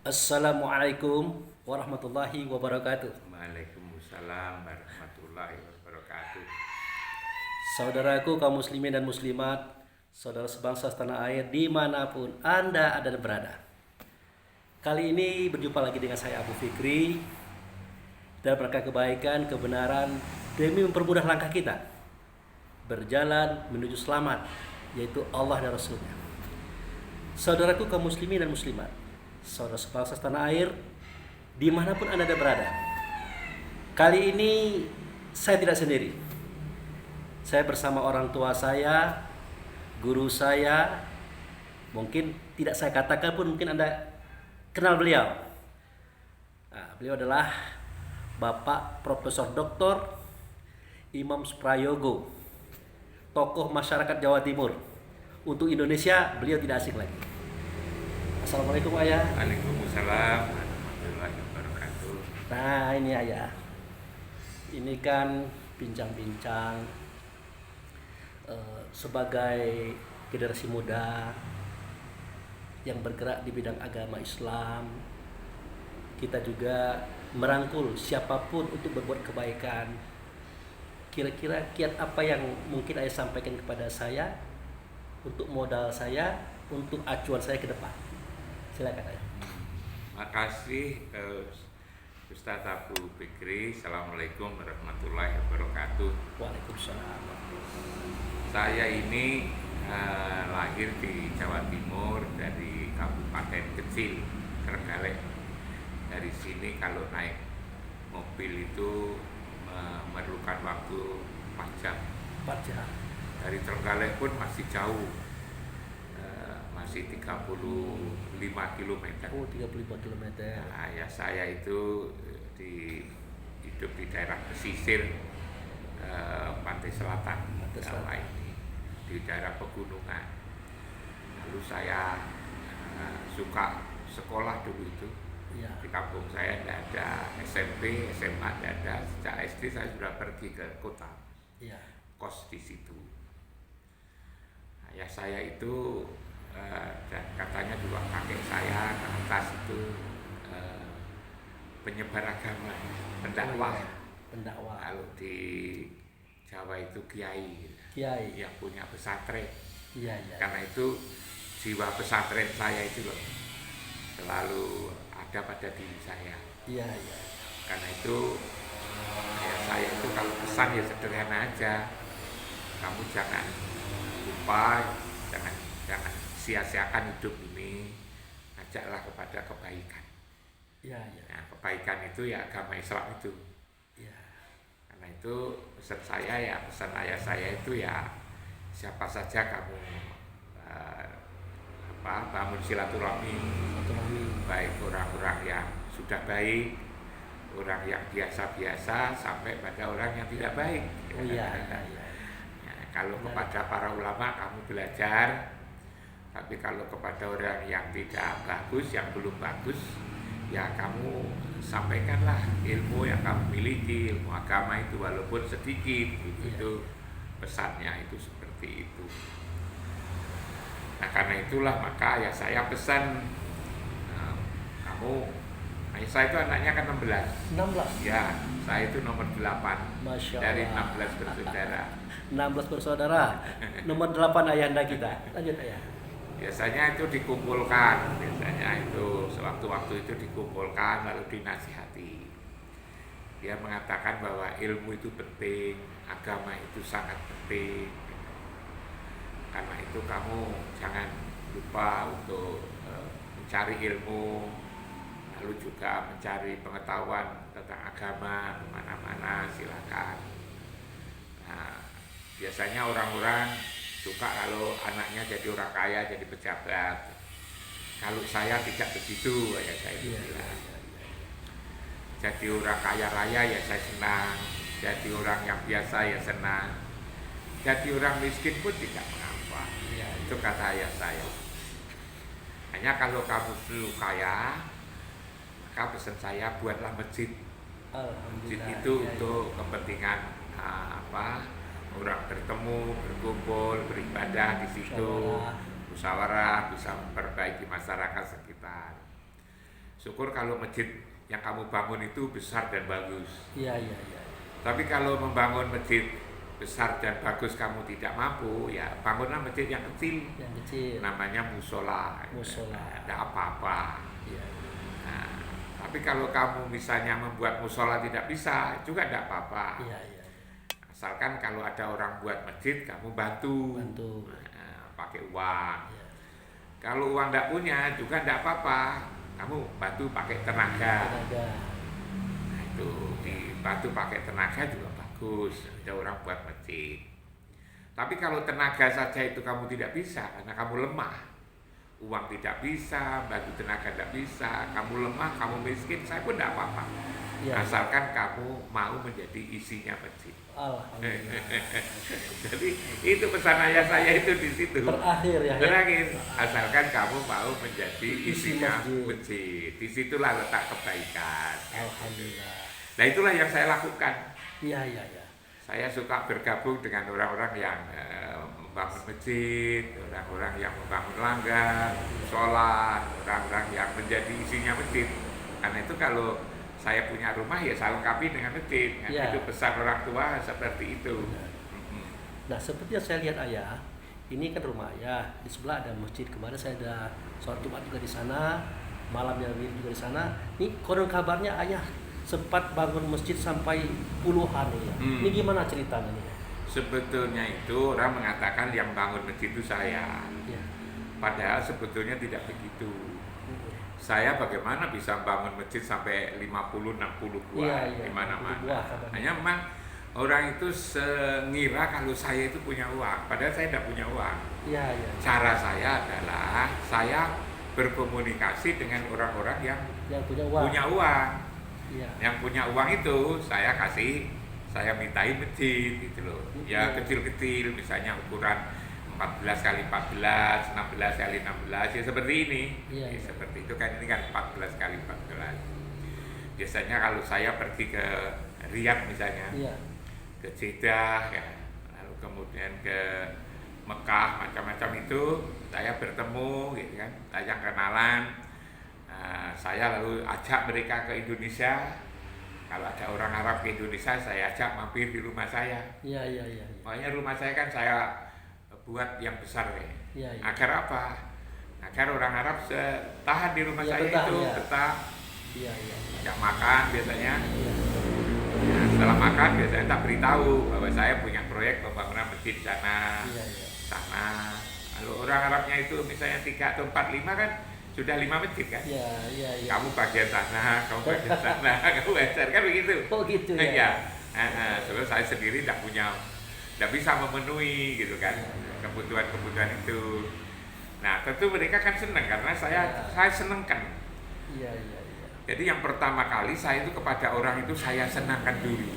Assalamualaikum warahmatullahi wabarakatuh. Waalaikumsalam warahmatullahi wabarakatuh. Saudaraku kaum muslimin dan muslimat, saudara sebangsa setanah air dimanapun Anda ada dan berada. Kali ini berjumpa lagi dengan saya Abu Fikri dan berkah kebaikan, kebenaran demi mempermudah langkah kita berjalan menuju selamat, yaitu Allah dan Rasulnya. Saudaraku kaum muslimin dan muslimat, saudara sebangsa setanah air dimanapun Anda ada berada. Kali ini saya tidak sendiri. Saya bersama orang tua saya, guru saya. Mungkin tidak saya katakan pun mungkin Anda kenal beliau. Beliau adalah Bapak Profesor Dr. Imam Suprayogo, tokoh masyarakat Jawa Timur. Untuk Indonesia beliau tidak asing lagi. Assalamualaikum Ayah. Waalaikumsalam warahmatullahi wabarakatuh. Nah ini Ayah. Ini kan bincang-bincang sebagai generasi muda yang bergerak di bidang agama Islam. Kita juga merangkul siapapun untuk berbuat kebaikan. Kira-kira kiat apa yang mungkin Ayah sampaikan kepada saya untuk modal saya, untuk acuan saya ke depan? Silakan Ayah. Makasih Ustaz Abu Fikri. Assalamualaikum warahmatullahi wabarakatuh. Waalaikumsalam. Saya ini lahir di Jawa Timur dari kabupaten kecil Trenggalek. Dari sini kalau naik mobil itu memerlukan waktu 4 jam. 4 jam. Dari Trenggalek pun masih jauh, masih 35 km. Oh, 35 km. Nah, ya saya itu hidup di daerah pesisir pantai selatan Jawa ini, di daerah pegunungan. Lalu saya suka sekolah dulu itu. Ya. Di kampung saya tidak ada SMP, SMA tidak ada. Sejak SD saya sudah pergi ke kota, Ya. kos di situ. Ayah saya itu dan katanya juga kakek saya ke atas itu penyebar agama, pendakwah. Pendakwah. Kalau di Jawa itu kiai, Kiai. yang punya pesantren. Iya, iya. Karena itu jiwa pesantren saya itu loh selalu ada pada diri saya. Iya, iya. Karena itu ya saya itu kalau pesan ya sederhana aja. Kamu jangan lupa, jangan sia-siakan hidup ini, ajaklah kepada kebaikan. Iya, iya. Nah, kebaikan itu ya agama Islam itu. Iya. Karena itu pesan saya ya, pesan ayah saya itu ya, siapa saja kamu bangun silaturahmi, baik orang-orang yang sudah baik, orang yang biasa-biasa, sampai pada orang yang tidak baik. Oh iya, iya, iya. Ya, kalau kepada para ulama kamu belajar, tapi kalau kepada orang yang tidak bagus, yang belum bagus, ya kamu sampaikanlah ilmu yang kamu miliki, ilmu agama itu walaupun sedikit, itu pesannya itu seperti itu. Nah karena itulah maka ya saya pesan kamu, saya itu anaknya kan 16. 16. Ya, saya itu nomor 8 Masya dari Allah. 16 bersaudara. 16 bersaudara. Nomor 8 ayahanda kita. Lanjut Ayah. Biasanya itu dikumpulkan, biasanya itu sewaktu-waktu itu dikumpulkan lalu dinasihati. Dia mengatakan bahwa ilmu itu penting, agama itu sangat penting. Karena itu kamu jangan lupa untuk mencari ilmu, lalu juga mencari pengetahuan tentang agama kemana-mana, silakan. Nah, biasanya orang-orang suka kalau anaknya jadi orang kaya, jadi pejabat. Kalau saya tidak begitu, ya saya bilang. Jadi orang kaya raya ya saya senang, jadi orang yang biasa ya senang, jadi orang miskin pun tidak mengapa. Ya, itu kata ayah saya. Hanya kalau kamu dulu kaya, maka pesan saya buatlah masjid. Masjid itu untuk kepentingan orang bertemu, berkumpul, beribadah di situ, musyawarah, bisa memperbaiki masyarakat sekitar. syukur kalau masjid yang kamu bangun itu besar dan bagus. Iya, iya, iya. Tapi kalau membangun masjid besar dan bagus kamu tidak mampu, ya bangunlah masjid yang kecil. Yang kecil. Namanya musola. Musola. Tidak apa-apa. Iya. Nah, tapi kalau kamu misalnya membuat musola tidak bisa, juga tidak apa-apa. Iya, iya. Asalkan kalau ada orang buat masjid, kamu bantu. Bantu. Nah, pakai uang. Iya. Kalau uang tidak punya juga tidak apa-apa. Kamu bantu pakai tenaga. Tenaga. Nah, itu dibantu pakai tenaga juga bagus. Ada orang buat masjid. Tapi kalau tenaga saja itu kamu tidak bisa karena kamu lemah. Uang tidak bisa, bantu tenaga tidak bisa, kamu lemah, kamu miskin, saya pun tidak apa-apa. Iya. Asalkan kamu mau menjadi isinya masjid. Alhamdulillah. Jadi itu pesan ayah saya itu di situ. Terakhir ya. Terakhir, asalkan kamu mau menjadi Isi isinya masjid. masjid. Disitulah letak kebaikan. Alhamdulillah. Nah itulah yang saya lakukan. Iya, iya, iya. Saya suka bergabung dengan orang-orang yang membangun masjid, orang-orang yang membangun langgar, sholat, orang-orang yang menjadi isinya masjid. Karena itu kalau saya punya rumah ya saya lengkapi dengan masjid. Ya. Itu pesan orang tua seperti itu. Nah, seperti yang saya lihat ayah, ini kan rumah ayah, di sebelah ada masjid. Kemarin saya ada sholat Jumat juga di sana, malamnya juga di sana. Ini konon kabarnya ayah sempat bangun masjid sampai puluhan ya. Ini gimana ceritanya nih? Sebetulnya itu orang mengatakan yang bangun masjid itu saya. Ya. Padahal sebetulnya tidak begitu. Saya bagaimana bisa bangun masjid sampai 50-60 buah Iya, di mana-mana. 60 buah, kabarnya. Hanya memang orang itu mengira kalau saya itu punya uang, padahal saya tidak punya uang. Iya, iya. Cara saya adalah saya berkomunikasi dengan orang-orang yang punya uang. punya uang. Iya. Yang punya uang itu saya kasih, saya mintain masjid gitu loh. Ya kecil-kecil, misalnya ukuran 14 kali 14, 16 kali 16, ya seperti ini. Iya, Ya, iya. seperti itu kan, ini kan 14 kali 14. Biasanya kalau saya pergi ke Riyadh misalnya, Iya. ke Jeddah, ya, lalu kemudian ke Mekah, macam-macam itu, saya bertemu, gitu kan, saya kenalan. Saya lalu ajak mereka ke Indonesia. Kalau ada orang Arab ke Indonesia, saya ajak mampir di rumah saya. Iya, iya, iya. Makanya rumah saya kan saya buat yang besar ya. Iya, iya. Agar apa? Agar orang Arab tahan di rumah Iya, saya betah, itu, ya. betah. Iya, iya. Ajak makan biasanya. Iya. Nah, setelah makan biasanya tak beritahu bahwa saya punya proyek pembangunan masjid di sana, Iya, iya. sana. Kalau orang Arabnya itu misalnya 3 atau 4, 5 kan sudah 5 masjid kan? Iya, iya, iya. Kamu bagian sana, kamu bagian sana, kamu bagian kan begitu? Oh gitu ya. Iya. Soalnya saya sendiri tidak bisa memenuhi gitu kan kebutuhan itu. Nah tentu mereka kan senang karena saya senangkan. Iya, iya, iya. Jadi yang pertama kali saya itu kepada orang itu saya senangkan dulu.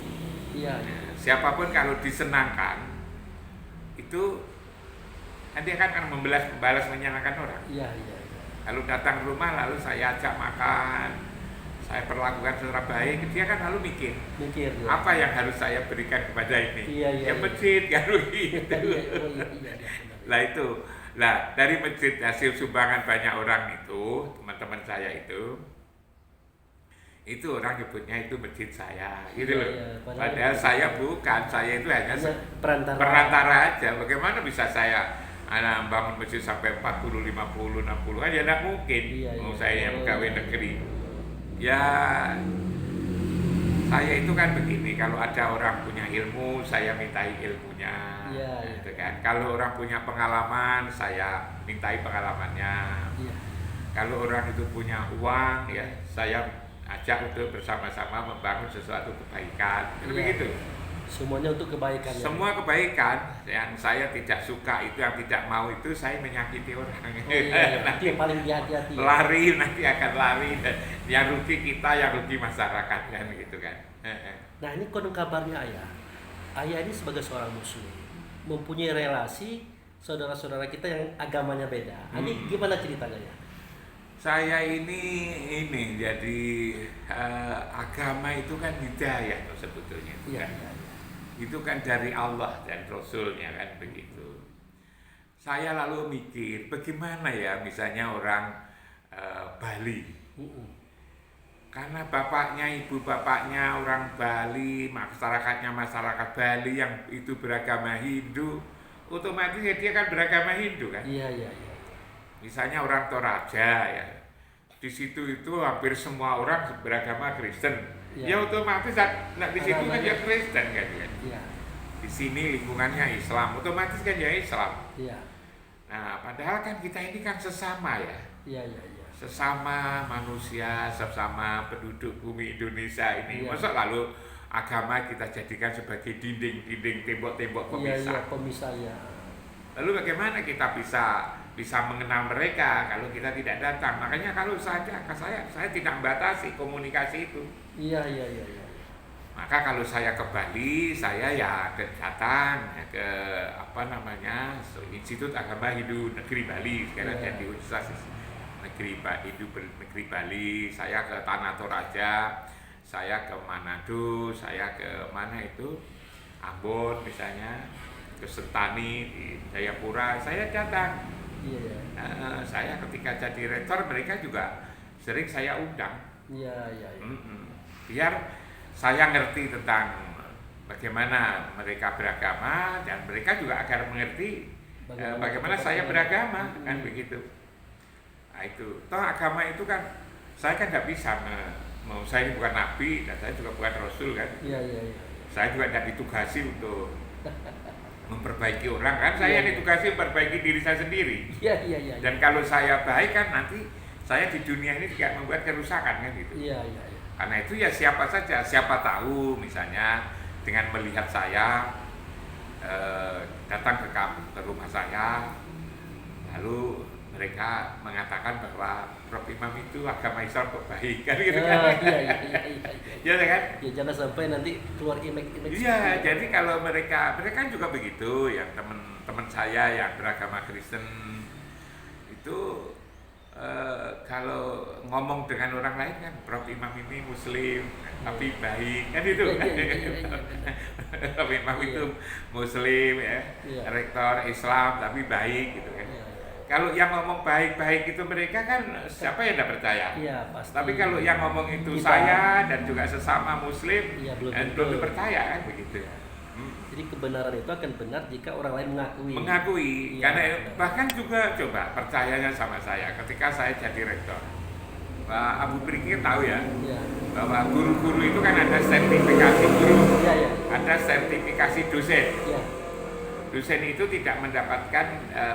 Iya, iya. Nah, siapapun kalau disenangkan itu nanti akan membalas menyenangkan orang. Iya, iya, iya. Lalu datang rumah lalu saya ajak makan, saya perlakukan secara baik, dia kan lalu mikir Mikir ya. apa yang harus saya berikan kepada ini. Iya, iya, Ya iya. masjid kan begitu. Iya, oh, iya, iya, iya. Lah itu, lah dari masjid hasil sumbangan banyak orang itu, teman-teman saya itu orang nyebutnya itu masjid saya, gitu Iya, loh. iya, Padahal saya bukan, saya itu hanya perantara. perantara aja. Bagaimana bisa saya bangun masjid sampai 40, 50, 60 kan ya tidak mungkin. Iya, Mau iya. saya yang Oh, pegawai iya. negeri. Ya saya itu kan begini, kalau ada orang punya ilmu, saya mintai ilmunya. Iya, iya. Gitu kan. Kalau orang punya pengalaman, saya mintai pengalamannya. Iya. Kalau orang itu punya uang, ya saya ajak untuk bersama-sama membangun sesuatu kebaikan. Iya. Begitu. Semuanya untuk kebaikan. ya. Semua kebaikan yang saya tidak suka itu, yang tidak mau itu, saya menyakiti orang. Oh, iya, iya. Itu yang paling hati-hati. Ya. Lari, nanti akan lari, dan yang rugi kita, yang rugi masyarakat kan gitu kan. Nah ini konon kabarnya ayah. Ayah ini sebagai seorang muslim mempunyai relasi saudara-saudara kita yang agamanya beda. Ini gimana ceritanya ya? Saya ini jadi agama itu kan hidayah sebetulnya itu Iya, kan. iya, iya. Itu kan dari Allah dan Rasulnya kan begitu. Saya lalu mikir bagaimana ya misalnya orang Bali. Karena bapaknya, ibu bapaknya orang Bali, masyarakatnya masyarakat Bali yang itu beragama Hindu, otomatis ya dia kan beragama Hindu kan. Iya, iya, iya. Misalnya orang Toraja ya, di situ itu hampir semua orang beragama Kristen. Iya. Ya otomatis nah, di situ kan ya Kristen kan. Iya. Di sini lingkungannya Islam, otomatis kan ya Islam. Iya. Nah, padahal kan kita ini kan sesama ya. Iya, iya, iya. Sesama manusia, sesama penduduk bumi Indonesia ini. Iya. Masa lalu agama kita jadikan sebagai dinding-dinding, tembok-tembok Iya, pemisah. iya, pemisah ya. Lalu bagaimana kita bisa mengenal mereka kalau kita tidak datang? Makanya kalau saya tidak membatasi komunikasi itu. Iya, iya, iya, iya. Maka kalau saya ke Bali, saya ya datang ke Institut Agama Hindu Negeri Bali, sekarang Iya. jadi Universitas Negeri Bali. Saya ke Tanah Toraja, saya ke Manado, saya ke mana itu Ambon misalnya, ke Sentani di Jayapura, saya datang. Iya, iya. Saya ketika jadi rektor mereka juga sering saya undang. Iya, iya, iya. Biar saya ngerti tentang bagaimana mereka beragama dan mereka juga agar mengerti bagaimana saya beragama kan begitu. Nah itu, toh agama itu kan saya kan tidak bisa saya ini bukan nabi dan saya juga bukan rasul kan. Iya, iya, iya. Saya juga tidak ditugasi untuk memperbaiki orang kan, saya ditugasi memperbaiki diri saya sendiri. Iya, iya, iya. Dan kalau saya baik kan nanti saya di dunia ini tidak membuat kerusakan kan gitu. Iya, iya, iya. Karena itu ya siapa saja, siapa tahu misalnya dengan melihat saya datang ke rumah saya, lalu mereka mengatakan bahwa Prof Imam itu agama Islam kok baik kan gitu kan? Iya, iya, iya, iya. Ya kan? Ya jangan sampai nanti keluar image-image. Iya, jadi kalau mereka kan juga begitu, yang teman-teman saya yang beragama Kristen itu kalau ngomong dengan orang lain kan Prof Imam ini Muslim tapi baik kan itu. Prof Imam itu Muslim ya, rektor Islam tapi baik gitu kan. Kalau yang ngomong baik-baik itu mereka kan siapa yang tidak percaya? Iya, pasti. Tapi kalau yang ngomong itu Kita, saya dan juga sesama Muslim, belum percaya kan begitu. Jadi kebenaran itu akan benar jika orang lain mengakui. Mengakui, Ya, karena benar. bahkan juga coba percayanya sama saya ketika saya jadi rektor. Pak Abu Prikir tahu ya, Ya. bahwa guru-guru itu kan ada sertifikasi guru, Ya, ya. ada sertifikasi dosen. Ya. Dosen itu tidak mendapatkan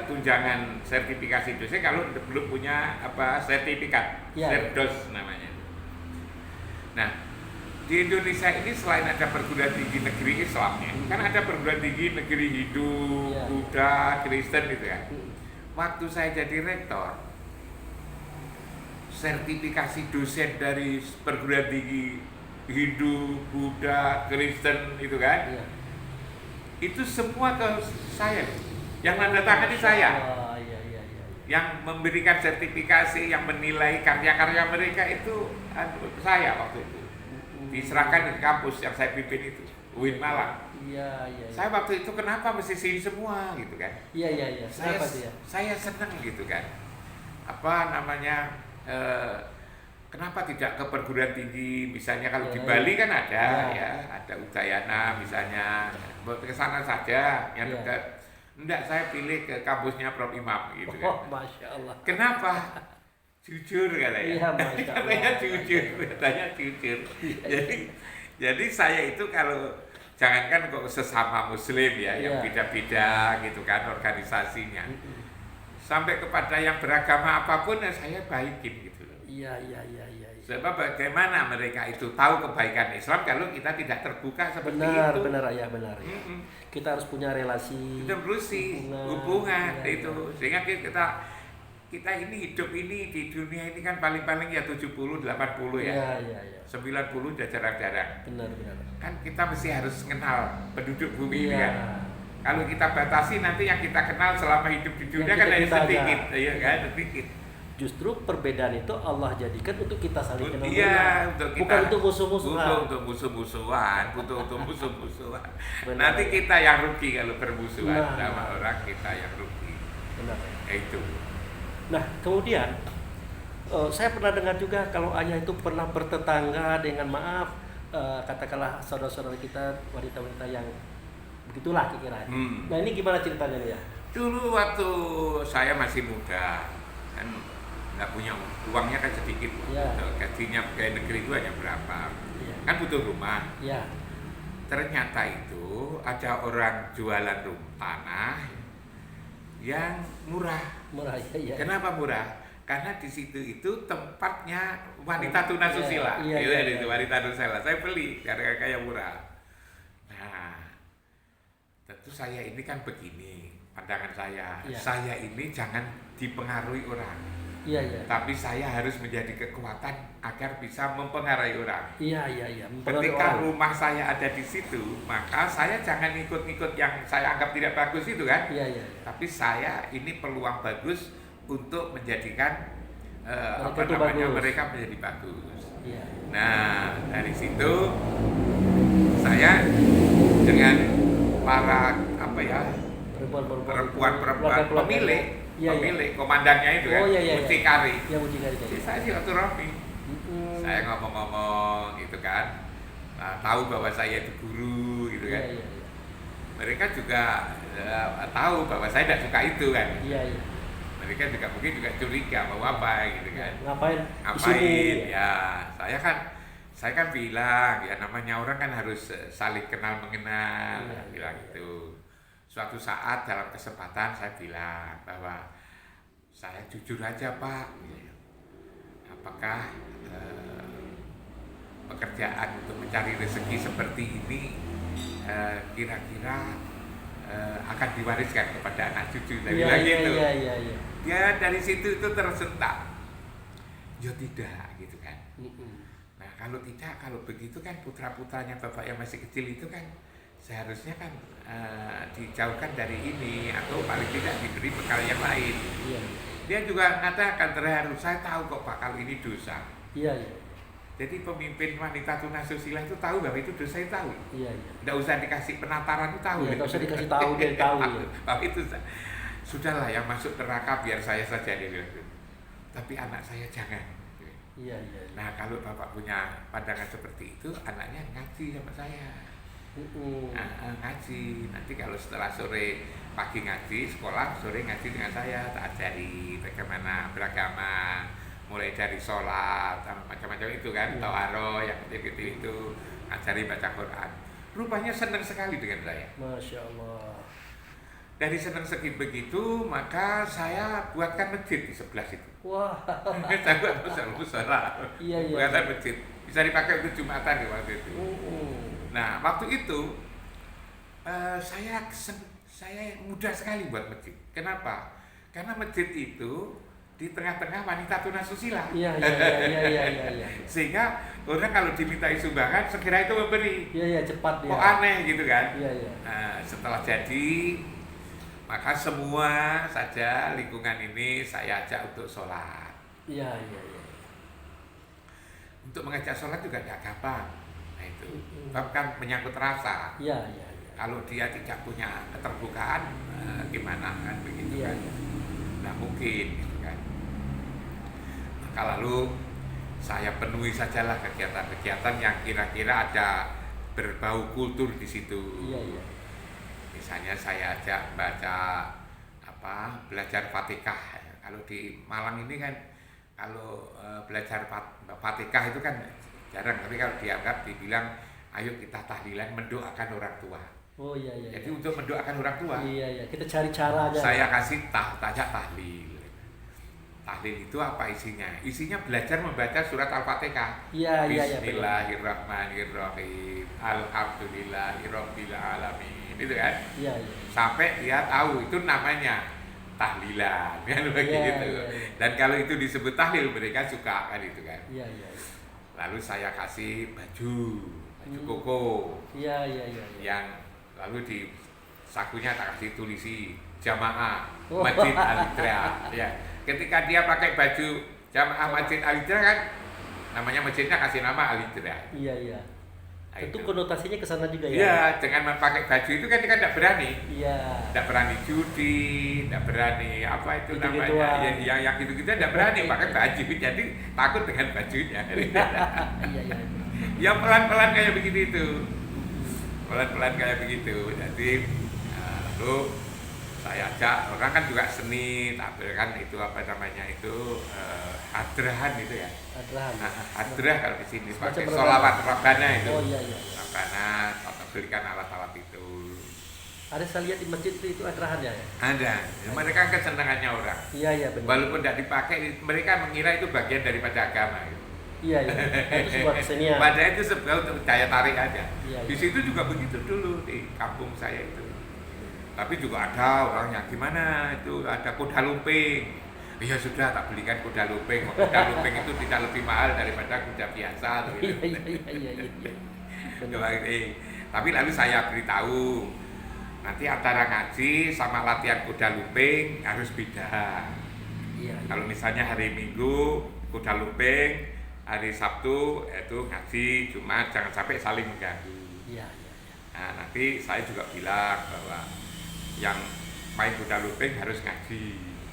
tunjangan sertifikasi dosen kalau belum punya sertifikat, Ya, serdos namanya. Nah, di Indonesia ini selain ada perguruan tinggi negeri Islamnya, kan ada perguruan tinggi negeri Hindu, Ya. Buddha, Kristen gitu kan. Waktu saya jadi rektor, sertifikasi dosen dari perguruan tinggi Hindu, Buddha, Kristen itu kan, Ya. itu semua ke saya, yang menandatangani saya, Oh, iya, iya, iya. yang memberikan sertifikasi, yang menilai karya-karya mereka itu saya waktu itu. Diserahkan ke kampus yang saya pimpin itu, UIN Malang. Iya, iya. Saya waktu itu kenapa mesti sini semua gitu kan? Iya, iya, iya. Kenapa tuh ya? Saya senang gitu kan. Kenapa tidak ke perguruan tinggi? Misalnya kalau Ya, di Bali kan ada ya. ada Udayana misalnya. Ke sana saja yang Ya. dekat. Enggak, saya pilih ke kampusnya Prof Imam gitu kan. Oh, Masya Allah. Kenapa? Jujur katanya. Iya, Masya Allah. Katanya jujur. Jadi saya itu kalau jangankan kok sesama Muslim ya, yang Iya. beda-beda gitu kan organisasinya, sampai kepada yang beragama apapun ya saya baikin gitu loh. Iya, iya, iya, iya. Sebab bagaimana mereka itu tahu kebaikan Islam kalau kita tidak terbuka seperti Benar, itu. benar ya, benar ya. Kita harus punya relasi. Kita berusi hubungan Iya, itu, iya. sehingga kita ini hidup ini di dunia ini kan paling-paling ya 70-80 ya. Iya, iya, iya. 90 udah jarang-jarang. Benar, benar. Kan kita mesti harus kenal penduduk bumi ini Iya. kan. Kalau kita batasi nanti yang kita kenal selama hidup di dunia Yang kan kita hanya kenal sedikit, aja. iya kan, sedikit. Justru perbedaan itu Allah jadikan untuk kita saling kenal. Iya, untuk kita. Bukan untuk musuh-musuhan. Untuk musuh-musuhan, untuk musuh-musuhan. Benar. Nanti kita yang rugi kalau bermusuhan Nah. sama orang, kita yang rugi. Benar. Itu. Nah, kemudian Saya pernah dengar juga kalau ayah itu pernah bertetangga dengan maaf, katakanlah saudara-saudara kita wanita-wanita yang begitulah kira-kira. Nah ini gimana ceritanya nih ya? Dulu waktu saya masih muda, kan nggak punya uangnya kan sedikit, Ya. gajinya pegawai negeri itu hanya berapa, Iya. kan butuh rumah. Ya. Ternyata itu ada orang jualan tanah yang murah. Murah ya. Kenapa murah? Karena di situ itu tempatnya wanita tunasusila. Iya, iya, Itu iya. wanita tunasusila. Saya beli karena kayak murah. Nah, tentu saya ini kan begini pandangan saya. Iya. Saya ini jangan dipengaruhi orang, Iya, iya. tapi saya harus menjadi kekuatan agar bisa mempengaruhi orang. Iya. Mempengaruhi Ketika orang. rumah saya ada di situ, maka saya jangan ikut-ikut yang saya anggap tidak bagus itu kan. Iya. Tapi saya ini peluang bagus untuk menjadikan Mereka itu bagus. mereka menjadi bagus. Iya. Nah, dari situ saya dengan para perempuan Keluarga-keluarga. pemilik, Iya, iya. pemilik komandannya itu kan, Oh, iya. mucikari. Iya, mucikari. Jadi saya silaturahmi. Saya ngomong-ngomong gitu kan. Nah, tahu bahwa saya itu guru gitu kan. Iya. Mereka juga tahu bahwa saya tidak suka itu kan. Iya. Mereka juga mungkin juga curiga mau apa gitu kan. Ngapain? Di Ngapain? sini? Ya, saya kan bilang ya namanya orang kan harus saling kenal mengenal, Iya. bilang gitu. Suatu saat dalam kesempatan saya bilang bahwa saya jujur aja Pak, apakah pekerjaan untuk mencari rezeki seperti ini kira-kira akan diwariskan kepada anak cucu dari lagi itu. Iya. Ya dari situ itu tersentak. Ya tidak gitu kan. Nah kalau tidak, kalau begitu kan putra-putranya bapak yang masih kecil itu kan seharusnya kan dijauhkan dari ini atau paling tidak diberi bekal yang lain. Iya. Dia juga mengatakan terharu, saya tahu kok Pak kalau ini dosa. Iya. Jadi pemimpin wanita tunasusila itu tahu bahwa itu dosa, itu tahu. Iya. Nggak usah dikasih penataran, itu tahu. Iya, nggak usah dikasih tahu, dia tahu. Ya. Bahwa itu sudahlah yang masuk neraka biar saya saja, dia bilang gitu. Tapi anak saya jangan. Iya. Nah kalau bapak punya pandangan seperti itu, anaknya ngaji sama saya. Ngaji. Nanti kalau setelah sore, pagi ngaji sekolah, sore ngaji dengan saya, tak ajari bagaimana beragama, mulai dari sholat, macam-macam itu kan, tawaro, yang kecil-kecil itu, ngajari baca Quran. Rupanya senang sekali dengan saya. Masya Allah. Dari senang segi begitu, maka saya buatkan masjid di sebelah situ. Wah. Saya buat musola. Iya. Buatan masjid. Bisa dipakai untuk Jumatan di waktu itu. Nah, waktu itu saya mudah sekali buat masjid. Kenapa? Karena masjid itu di tengah-tengah wanita tunasusila. Iya. Sehingga orang kalau dimintai sumbangan segera itu memberi. Iya, cepat dia. Kok aneh gitu kan? Iya. Nah, setelah jadi, maka semua saja lingkungan ini saya ajak untuk sholat. Iya. Untuk mengajak sholat juga tidak gampang. Nah itu, bahkan menyangkut rasa. Iya. Kalau dia tidak punya keterbukaan, gimana kan begitu Iya. kan? Nah mungkin gitu kan. Maka lalu saya penuhi sajalah kegiatan-kegiatan yang kira-kira ada berbau kultur di situ. Iya. Misalnya saya ajak baca belajar Fatihah. Kalau di Malang ini kan kalau belajar Fatihah itu kan jarang, tapi kalau dibilang ayo kita tahlilan mendoakan orang tua. Oh iya. Jadi untuk mendoakan orang tua. Iya. Kita cari caranya. Saya kasih tahlil. Tahlil itu apa isinya? Isinya belajar membaca surat Al-Fatihah. Iya. Bismillahirrahmanirrahim. Alhamdulillahirabbil alamin. Itu kan? Iya. Sampai dia tahu itu namanya tahlilan kan begitu. Iya. Dan kalau itu disebut tahlil mereka suka kan itu kan. Iya. Lalu saya kasih baju koko. Iya. Yang lalu di sakunya tak kasih tulisi jamaah Oh. Masjid Al-Hijrah. Ya. Ketika dia pakai baju jamaah Masjid Al-Hijrah kan namanya masjidnya kasih nama Al-Hijrah. Iya. Nah, Tentu itu. konotasinya ke sana juga ya. Iya, dengan memakai baju itu kan dia kan tidak berani. Iya. Tidak berani judi, tidak berani apa itu Gitu-gituan. namanya, yang gitu-gitu tidak berani pakai baju, jadi takut dengan bajunya. Iya, iya. Ya pelan-pelan kayak begitu itu, pelan-pelan kayak begitu. Jadi lalu saya ajak, orang kan juga seni, tapi kan itu apa namanya itu hadrahan itu ya. Adrahan. Hadrah kalau di sini Semacam pakai Rabbana. sholawat Rabbana itu. Oh iya, iya. Rabbana, atau belikan alat-alat itu. Ada saya lihat di masjid itu adrahan ya. Ada, mereka kesenangannya orang. Iya, iya benar. Walaupun tidak dipakai, mereka mengira itu bagian daripada agama. Gitu. Iya, iya. Itu sebuah kesenian. Padahal itu sebenarnya untuk daya tarik aja. Iya, Di iya. situ juga begitu dulu di kampung saya itu. Tapi juga ada orang yang gimana itu ada kuda lumping. Ya sudah tak belikan kuda lumping. Kuda lumping itu tidak lebih mahal daripada kuda biasa. Iya, iya, iya, iya. Benar. Tapi lalu saya beritahu nanti antara ngaji sama latihan kuda lumping harus beda. Iya, iya. Kalau misalnya hari Minggu kuda lumping, hari Sabtu itu ngaji, cuma jangan sampai saling mengganggu. Iya, iya. Nah, nanti saya juga bilang bahwa yang main kuda lumping harus ngaji.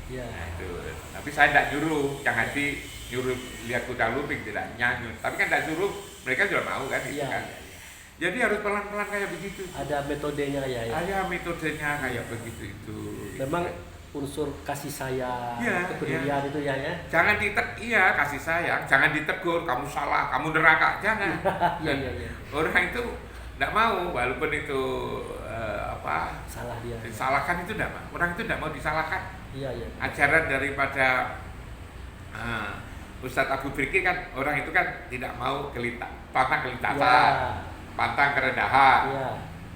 Iya. Nah, itu. Tapi saya tidak nyuruh, yang ngaji nyuruh lihat kuda lumping tidak nyanyi. Tapi kan tidak suruh, mereka juga mau kan itu Iya, kan. iya, iya. Jadi harus pelan-pelan kayak begitu. Ada metodenya ya, ya. Ada metodenya kayak begitu itu. Memang unsur kasih sayang, Iya, kepedulian itu ya, ya. Jangan iya kasih sayang, jangan ditegur, kamu salah, kamu neraka, jangan. Iya, iya, iya. Orang itu tidak mau, walaupun itu Salah dia. disalahkan itu tidak mau. Orang itu tidak mau disalahkan. Iya, iya. Ajaran daripada Ustadz Abu Fikri kan orang itu kan tidak mau pantang kelintasan, Iya. pantang kerendahan, Iya.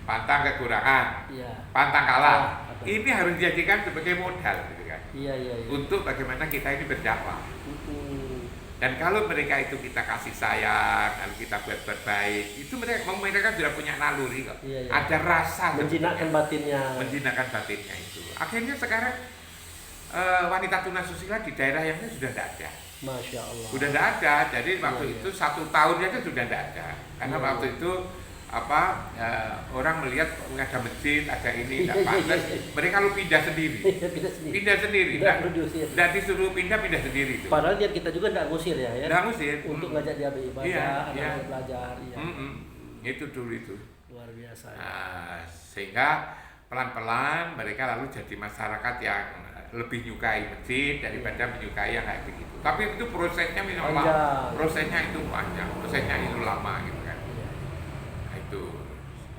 pantang kekurangan, Iya. pantang kalah. Betul. Ini harus dijadikan sebagai modal, gitu kan, Iya, iya, iya. untuk bagaimana kita ini berdakwah. Mm-mm. Dan kalau mereka itu kita kasih sayang, lalu kita buat baik, itu mereka sudah punya naluri kok. Iya, iya. Ada rasa Menjinakkan sebetulnya. batinnya. Menjinakkan batinnya itu. Akhirnya sekarang wanita tunasusila di daerah yang lain sudah tidak ada. Masya Allah. Sudah tidak ada. Jadi waktu Iya, itu 1 tahun aja sudah tidak ada. Karena Iya, waktu iya. itu orang melihat ada masjid, ada ini, tidak Iya, iya, pantas. iya. Mereka lu pindah sendiri. Kita sendiri. Pindah sendiri. Tidak perlu diusir. Tidak disuruh pindah sendiri itu. Padahal niat kita juga tidak ngusir ya, ya. Tidak ngusir. Untuk ngajak dia beribadah, Iya, anak-anak iya. belajar, iya. Itu dulu itu. Luar biasa. Ya. Nah, sehingga pelan-pelan mereka lalu jadi masyarakat yang lebih menyukai masjid daripada menyukai yang kayak begitu. Tapi itu prosesnya minimal, Panjang. prosesnya itu panjang, prosesnya itu lama gitu kan. Iya, Nah, itu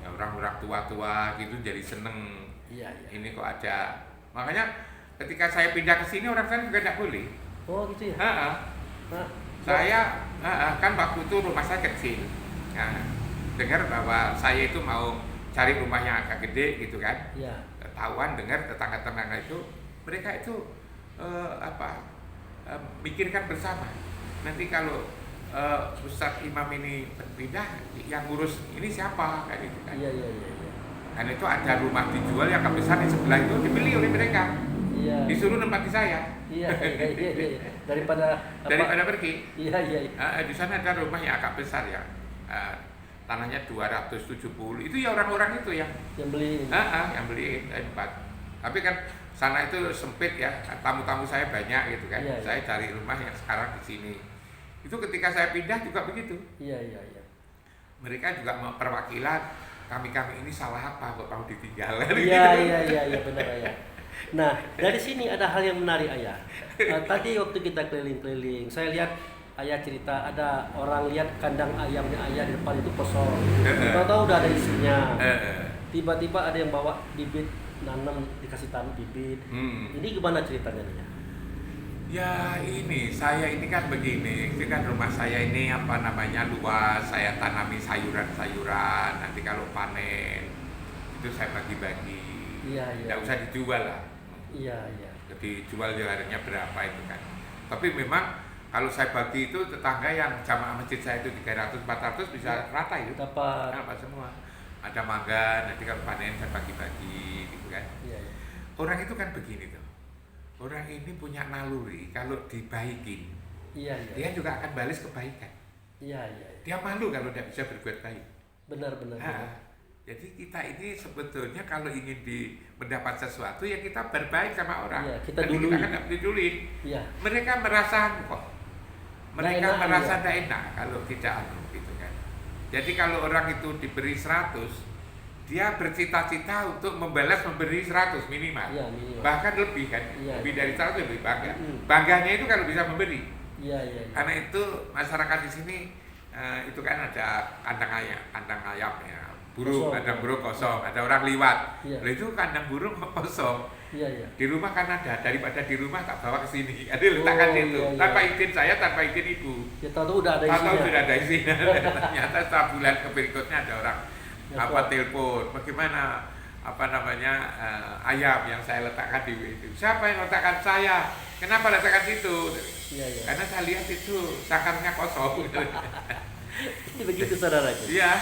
ya, orang-orang tua-tua gitu jadi seneng. iya, iya. Ini kok ada, makanya ketika saya pindah ke sini orang sana juga tidak boleh. Oh gitu ya. Ha-ha. Hah? Saya kan waktu itu rumah saya kecil. Nah, dengar bahwa saya itu mau cari rumah yang agak gede gitu kan. Iya. Ketahuan dengar tetangga-tetangga itu mereka itu mikirkan bersama. Nanti kalau Ustadz Imam ini pindah, yang ngurus ini siapa kayak gitu kan. Iya, iya, iya, iya. Dan itu ada rumah dijual yang agak besar di sebelah itu dibeli oleh mereka. Iya. Disuruh nempati saya. Iya, iya, iya, iya. Daripada Pergi. Iya, iya, iya. Di sana ada rumah yang agak besar ya. Tanahnya 270. Itu ya orang-orang itu yang beli ini. yang beliin tempat. Tapi kan sana itu sempit ya. Tamu-tamu saya banyak gitu kan. Iya, iya. Saya cari rumah yang sekarang di sini. Itu ketika saya pindah juga begitu. Iya, iya, iya. Mereka juga mau perwakilan kami ini salah apa kok mau ditinggal. Iya, iya, iya, iya, benar ya. Nah, dari sini ada hal yang menarik ayah. Tadi waktu kita keliling-keliling, saya lihat ayah cerita ada orang lihat kandang ayamnya ayah di depan itu kosong. Tahu-tahu udah ada isinya. Tiba-tiba ada yang bawa bibit nanam, dikasih tanam bibit. Ini gimana ceritanya nih ya? Ya ini, saya ini kan begini, ini kan rumah saya ini apa namanya luas, saya tanami sayuran-sayuran, nanti kalau panen itu saya bagi-bagi. Iya, iya. Tidak usah dijual lah. Iya, iya. Jadi jual harganya berapa itu kan. Tapi memang kalau saya bagi itu tetangga yang jamaah masjid saya itu 300-400 bisa rata itu. Dapat semua. Ada mangga, nanti kalau panen saya bagi-bagi gitu kan. Iya, iya. Orang itu kan begini tuh. Orang ini punya naluri kalau dibaikin. Iya, iya. Dia juga akan balas kebaikan. Iya, iya, iya. Dia malu kalau tidak bisa berbuat baik. Benar. Jadi kita ini sebetulnya kalau ingin mendapat sesuatu ya kita berbaik sama orang. Iya, kita Nanti dului. kita akan dapat diduluin. Iya. Mereka merasa kok. Mereka Nggak enak, merasa ya. tidak enak kalau tidak gitu kan. Jadi kalau orang itu diberi 100, dia bercita-cita untuk memberi 100 minimal. Iya, minimal. Bahkan lebih kan. Iya. Lebih dari 100 lebih bangga. Mm. Bangganya itu kalau bisa memberi. Iya. Karena itu masyarakat di sini itu kan ada kandang ayam ya, burung, Kosong. kandang burung kosong, ada orang liwat. Iya. Lah itu kandang burung kosong. Iya. Di rumah kan ada, daripada di rumah tak bawa ke sini. Ada letakkan itu. Iya. Tanpa izin saya, tanpa izin ibu. Ya tahu udah ada Tahu isinya. sudah ada isinya. Ternyata setelah bulan berikutnya ada orang Telepon. telepon, bagaimana ayam yang saya letakkan di itu. Siapa yang letakkan saya? Kenapa letakkan situ? Iya. Karena saya lihat itu sakarnya kosong. Ini begitu saudaraku. Iya.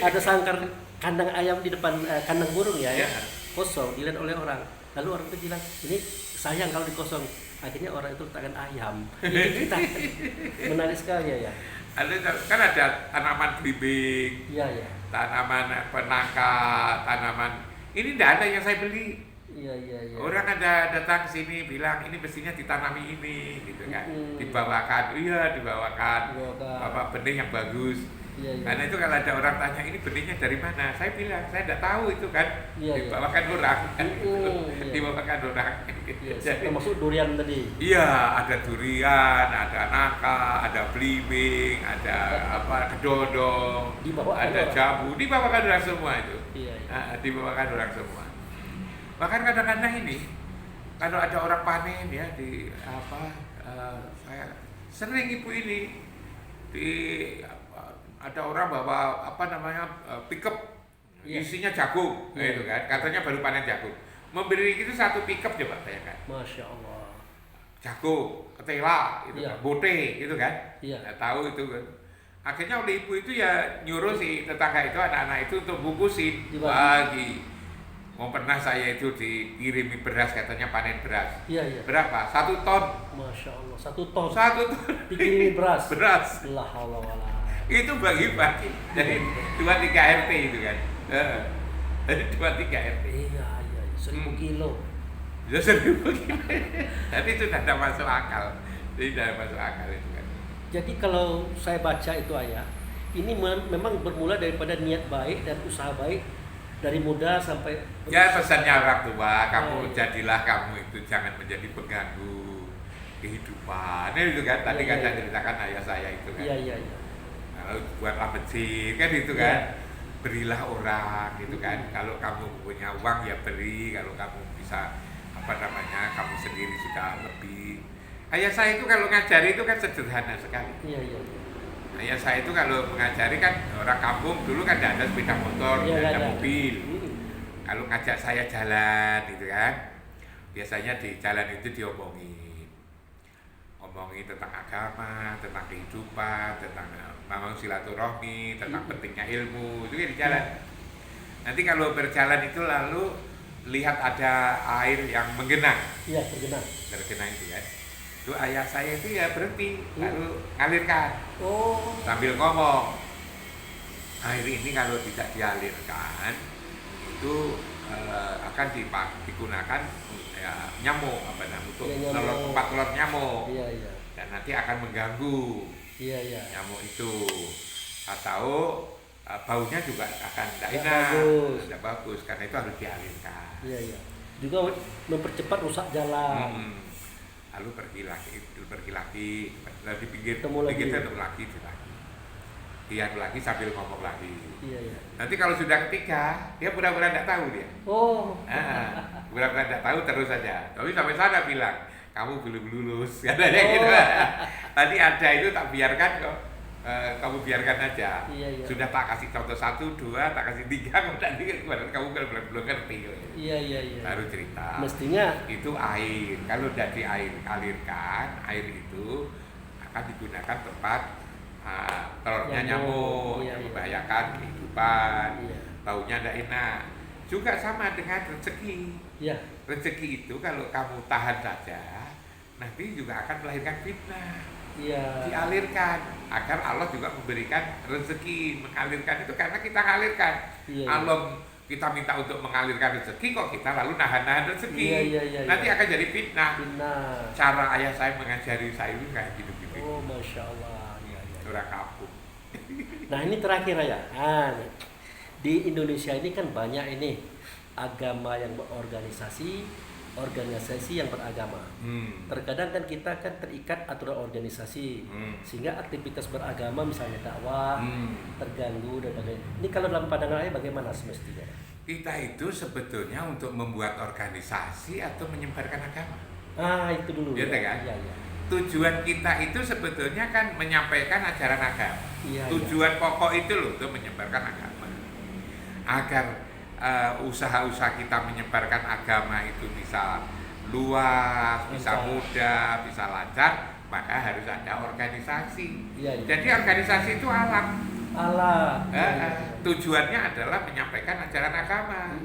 Ada sangkar kandang ayam di depan kandang burung ya, Iya. kosong dilihat oleh orang. Lalu orang itu bilang, ini sayang kalau dikosong. Akhirnya orang itu letakkan ayam. Ini kita menarik sekali ya. Kan ada tanaman belimbing, Iya. tanaman penangka, tanaman ini tidak ada yang saya beli. Iya. Orang ada datang ke sini bilang ini mestinya ditanami ini, gitu kan? Dibawakan benih yang bagus. Iya. Karena itu kalau ada orang tanya ini benihnya dari mana, saya bilang saya tidak tahu itu kan. Iya. Dibawakan orang, Iya. dibawakan orang. Iya. Jadi, Termasuk durian tadi. iya, ada durian, ada nangka, ada belimbing, ada kedodong, Dibawakan ada orang. jambu, dibawakan orang semua itu. Iya. Dibawakan orang semua. Bahkan kadang-kadang ini kalau ada orang panen ya saya sering ibu ini ada orang bawa pickup Iya. isinya jagung, Iya. gitu kan? Katanya baru panen jagung. Memberi itu 1 pickup coba bayangkan. Masya Allah. Jagung, ketela, gitu Iya. kan, bote, gitu kan? Iya. Nggak tahu itu kan. Akhirnya oleh ibu itu ya nyuruh si tetangga itu, anak-anak itu untuk bungkusin Dibagi. bagi. Mau pernah saya itu dikirimi beras, katanya panen beras. Iya. Berapa? 1 ton. Masya Allah. 1 ton. 1 ton. Dikirimi beras. Beras. La haula wala. Itu bagi-bagi. Jadi 2-3 RT itu kan. Jadi 2-3 RT. Iya. 1000 kilo. Ya 1000 kilo. Tapi itu tidak ada masuk akal. Jadi tidak masuk akal itu kan. Jadi kalau saya baca itu ayah, ini memang bermula daripada niat baik dan usaha baik dari muda sampai Ya pesannya orang tua, kamu Iya. jadilah kamu itu jangan menjadi pengganggu kehidupan. Itu kan tadi kan Iya. saya ceritakan ayah saya itu kan. Iya. Kalau buatlah masjid kan itu Iya. kan. Berilah orang gitu kan. Kalau kamu punya uang ya beri, kalau kamu bisa kamu sendiri sudah lebih. Ayah saya itu kalau ngajari itu kan sederhana sekali. Iya. Ayah saya itu kalau mengajari kan orang kampung dulu kan tidak ada sepeda motor, Iya, tidak ada ada. mobil. Kalau ngajak saya jalan gitu kan, biasanya di jalan itu ngomongin tentang agama, tentang kehidupan, tentang memang silaturahmi, tentang pentingnya ilmu, itu kan di jalan. Nanti kalau berjalan itu lalu lihat ada air yang menggenang, Iya, tergenang. tergenang itu kan. Itu ayah saya itu ya berhenti, lalu ngalirkan Oh. sambil ngomong, air ini kalau tidak dialirkan itu akan digunakan ya, nyamuk untuk Ya, nyamuk. tempat telur nyamuk, Iya. dan nanti akan mengganggu Iya. nyamuk itu, atau baunya juga akan tidak Nggak enak, bagus. tidak bagus, karena itu harus dialirkan. Iya. Juga mempercepat rusak jalan. Lalu pergi lagi, lalu di pinggir Ketemu lagi. ketemu lagi, lihat lagi sambil ngomong lagi. Iya. Nanti kalau sudah ketiga, dia pura-pura tidak tahu dia. Oh. Pura-pura tidak tahu terus saja. Tapi sampai sana bilang, kamu belum lulus, katanya gitu. Tadi ada itu tak biarkan kok. Kamu biarkan aja. Iya. Sudah tak kasih contoh 1, 2, tak kasih 3, kemudian kamu belum ngerti. Iya. Baru cerita. Mestinya Itu air. Kalau sudah dialirkan, air itu akan digunakan tempat telurnya nyamuk, Iya. yang membahayakan kehidupan, Iya. baunya tidak enak. Juga sama dengan rezeki. Iya. Rezeki itu kalau kamu tahan saja, nanti juga akan melahirkan fitnah. Iya. dialirkan agar Allah juga memberikan rezeki. Mengalirkan itu karena kita mengalirkan. Iya, iya. Allah kita minta untuk mengalirkan rezeki, kok kita lalu nahan-nahan rezeki. Iya, iya, iya, Nanti iya. akan jadi fitnah. Benar. Cara ayah saya mengajari saya itu kayak gitu-gitu. Oh, Masya Allah. Iya, iya. Orang kampung. Nah, ini terakhir ya. Nah, di Indonesia ini kan banyak ini agama yang berorganisasi, organisasi yang beragama. Terkadang kan kita kan terikat aturan organisasi, sehingga aktivitas beragama misalnya dakwah terganggu dan sebagainya. Ini kalau dalam pandangan ayah bagaimana semestinya? Kita itu sebetulnya untuk membuat organisasi atau menyebarkan agama. Ah, itu dulu. Iya, kan? Iya, iya. Tujuan kita itu sebetulnya kan menyampaikan ajaran agama. Iya, Tujuan pokok itu loh untuk menyebarkan agama. Agar usaha-usaha kita menyebarkan agama itu bisa luas, bisa Lancar. mudah, bisa lancar, maka harus ada organisasi. Iya, iya. Jadi organisasi itu alat. Allah. Tujuannya adalah menyampaikan ajaran agama.